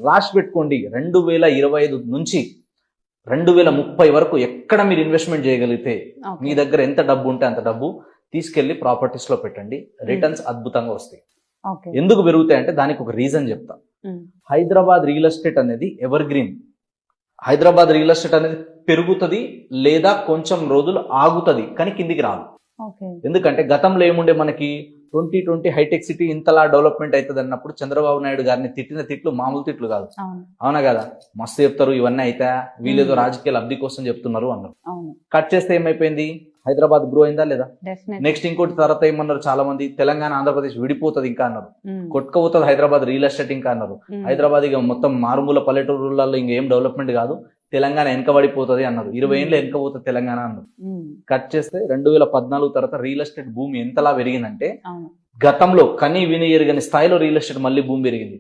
రాసి పెట్టుకోండి. 2025 నుంచి 2030 వరకు ఎక్కడ మీరు ఇన్వెస్ట్మెంట్ చేయగలిగితే మీ దగ్గర ఎంత డబ్బు ఉంటే అంత డబ్బు తీసుకెళ్లి ప్రాపర్టీస్ లో పెట్టండి. రిటర్న్స్ అద్భుతంగా వస్తాయి. ఎందుకు పెరుగుతాయంటే దానికి ఒక రీజన్ చెప్తా. హైదరాబాద్ రియల్ ఎస్టేట్ అనేది ever green. Hyderabad real estate అనేది పెరుగుతుంది లేదా కొంచెం రోజులు ఆగుతుంది, కానీ కిందికి రాదు. ఎందుకంటే గతంలో ఏముండే, మనకి 2020 హైటెక్ సిటీ ఇంతలా డెవలప్మెంట్ అవుతుంది అన్నప్పుడు చంద్రబాబు నాయుడు గారిని తిట్టిన తిట్లు మామూలు తిట్లు కాదు. అవునా కదా, మస్తు చెప్తారు ఇవన్నీ అయితే వీళ్ళేదో రాజకీయ లబ్ధి కోసం చెప్తున్నారు అన్నారు. కట్ చేస్తే ఏమైపోయింది, హైదరాబాద్ గ్రో అయిందా లేదా? నెక్స్ట్ ఇంకోటి తర్వాత ఏమన్నారు చాలా మంది, తెలంగాణ ఆంధ్రప్రదేశ్ విడిపోతుంది ఇంకా అన్నారు. కొట్టుకపోతుంది హైదరాబాద్ రియల్ ఎస్టేట్ ఇంకా అన్నారు. హైదరాబాద్ ఇక మొత్తం మారుమూల పల్లెటూరులలో ఇంకేం డెవలప్మెంట్ కాదు, తెలంగాణ వెనకబడిపోతుంది అన్నారు. 20 ఏళ్ళు వెనకపోతుంది తెలంగాణ అన్నారు. కట్ చేస్తే 2014 తర్వాత రియల్ ఎస్టేట్ భూమి ఎంతలా పెరిగిందంటే గతంలో కని విని ఎరగని స్థాయిలో రియల్ ఎస్టేట్ మళ్ళీ భూమి పెరిగింది.